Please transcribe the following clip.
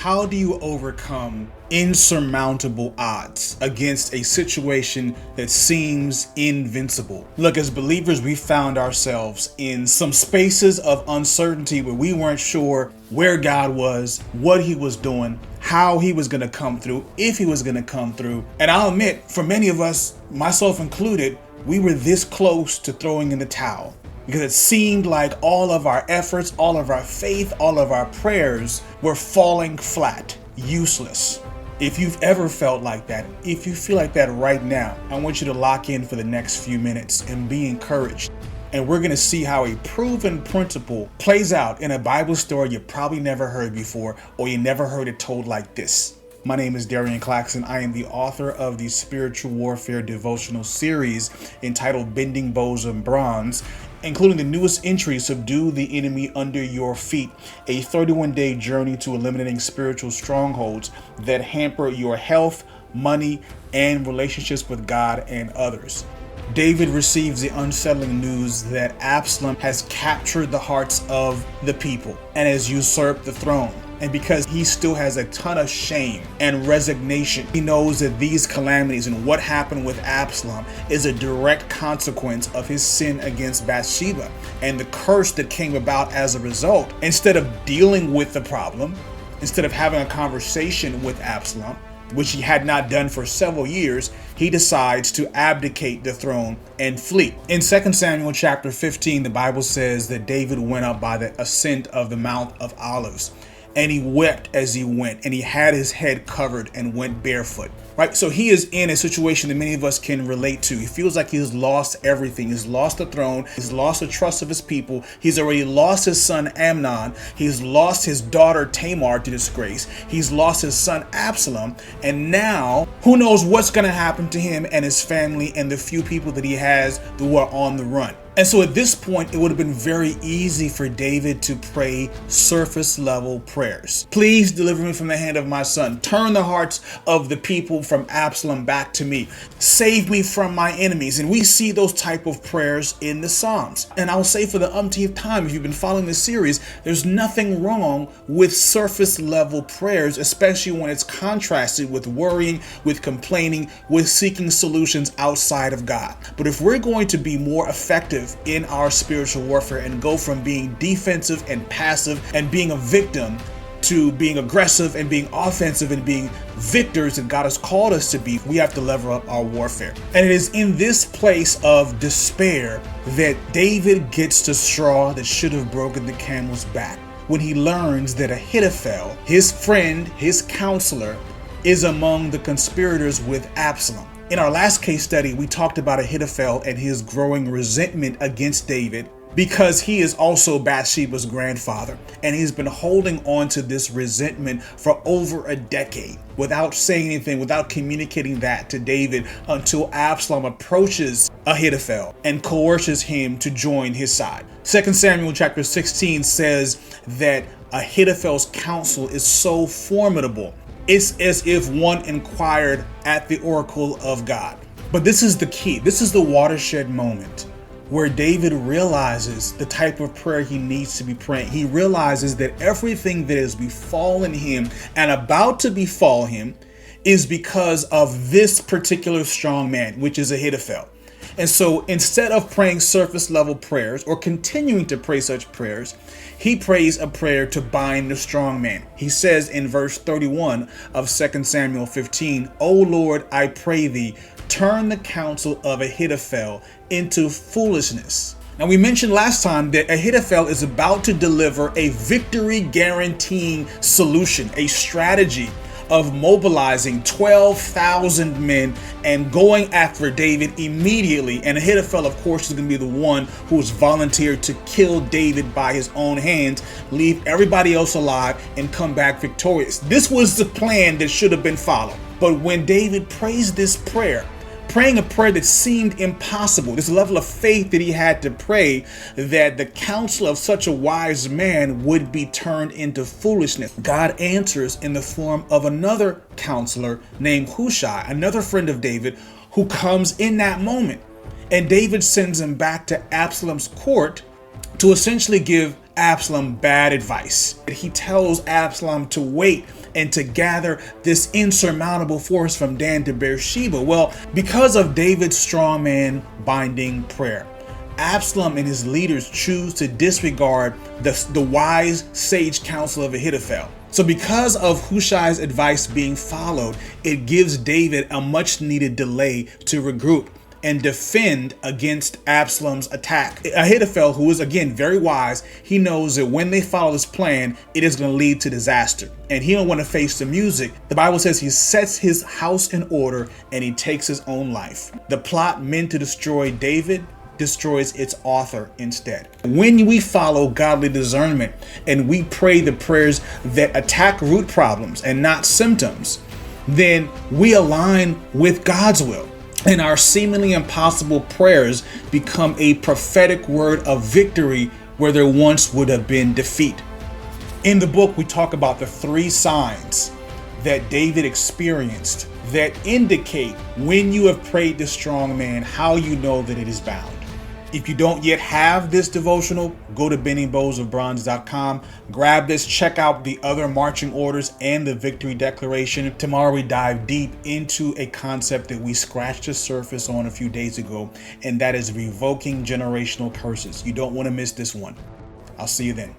How do you overcome insurmountable odds against a situation that seems invincible? Look, as believers, we found ourselves in some spaces of uncertainty where we weren't sure where God was, what he was doing, how he was going to come through, if he was going to come through. And I'll admit, for many of us, myself included, we were this close to throwing in the towel, because it seemed like all of our efforts, all of our faith, all of our prayers were falling flat, useless. If you've ever felt like that, if you feel like that right now, I want you to lock in for the next few minutes and be encouraged. And we're going to see how a proven principle plays out in a Bible story you probably never heard before, or you never heard it told like this. My name is Darian Claxton. I am the author of the spiritual warfare devotional series entitled Bending Bows of Bronze, including the newest entry, Subdue the Enemy Under Your Feet, a 31-day journey to eliminating spiritual strongholds that hamper your health, money, and relationships with God and others. David receives the unsettling news that Absalom has captured the hearts of the people and has usurped the throne. And because he still has a ton of shame and resignation, he knows that these calamities and what happened with Absalom is a direct consequence of his sin against Bathsheba and the curse that came about as a result. Instead of dealing with the problem, instead of having a conversation with Absalom, which he had not done for several years, he decides to abdicate the throne and flee. In 2 Samuel chapter 15, the Bible says that David went up by the ascent of the Mount of Olives, and he wept as he went, and he had his head covered and went barefoot. Right? So he is in a situation that many of us can relate to. He feels like he's lost everything. He's lost the throne. He's lost the trust of his people. He's already lost his son Amnon. He's lost his daughter Tamar to disgrace. He's lost his son Absalom. And now, who knows what's going to happen to him and his family and the few people that he has who are on the run. And so at this point, it would have been very easy for David to pray surface level prayers. Please deliver me from the hand of my son. Turn the hearts of the people from Absalom back to me. Save me from my enemies. And we see those type of prayers in the Psalms. And I'll say for the umpteenth time, if you've been following this series, there's nothing wrong with surface level prayers, especially when it's contrasted with worrying, with complaining, with seeking solutions outside of God. But if we're going to be more effective in our spiritual warfare and go from being defensive and passive and being a victim to being aggressive and being offensive and being victors that God has called us to be, we have to level up our warfare. And it is in this place of despair that David gets the straw that should have broken the camel's back, when he learns that Ahithophel, his friend, his counselor, is among the conspirators with Absalom. In our last case study, we talked about Ahithophel and his growing resentment against David because he is also Bathsheba's grandfather, and he's been holding on to this resentment for over a decade without saying anything, without communicating that to David until Absalom approaches Ahithophel and coerces him to join his side. 2 Samuel chapter 16 says that Ahithophel's counsel is so formidable, it's as if one inquired at the oracle of God. But this is the key. This is the watershed moment where David realizes the type of prayer he needs to be praying. He realizes that everything that has befallen him and about to befall him is because of this particular strong man, which is Ahithophel. And so instead of praying surface level prayers or continuing to pray such prayers, he prays a prayer to bind the strong man. He says in verse 31 of 2 Samuel 15, "O Lord, I pray thee, turn the counsel of Ahithophel into foolishness." Now, we mentioned last time that Ahithophel is about to deliver a victory guaranteeing solution, a strategy of mobilizing 12,000 men and going after David immediately. And Ahithophel, of course, is going to be the one who has volunteered to kill David by his own hands, leave everybody else alive, and come back victorious. This was the plan that should have been followed. But when David prays this prayer, praying a prayer that seemed impossible, this level of faith that he had to pray that the counsel of such a wise man would be turned into foolishness, God answers in the form of another counselor named Hushai, another friend of David, who comes in that moment. And David sends him back to Absalom's court to essentially give Absalom bad advice. He tells Absalom to wait and to gather this insurmountable force from Dan to Beersheba? Well, because of David's strong man binding prayer. Absalom and his leaders choose to disregard the wise sage counsel of Ahithophel. So because of Hushai's advice being followed, it gives David a much needed delay to regroup and defend against Absalom's attack. Ahithophel, who is again very wise, he knows that when they follow this plan, it is going to lead to disaster. And he don't want to face the music. The Bible says he sets his house in order and he takes his own life. The plot meant to destroy David destroys its author instead. When we follow godly discernment and we pray the prayers that attack root problems and not symptoms, then we align with God's will. And our seemingly impossible prayers become a prophetic word of victory where there once would have been defeat. In the book, we talk about the 3 signs that David experienced that indicate when you have prayed the strong man, how you know that it is bound. If you don't yet have this devotional, go to bendingbowsofbronze.com, grab this, check out the other marching orders and the victory declaration. Tomorrow we dive deep into a concept that we scratched the surface on a few days ago, and that is revoking generational curses. You don't want to miss this one. I'll see you then.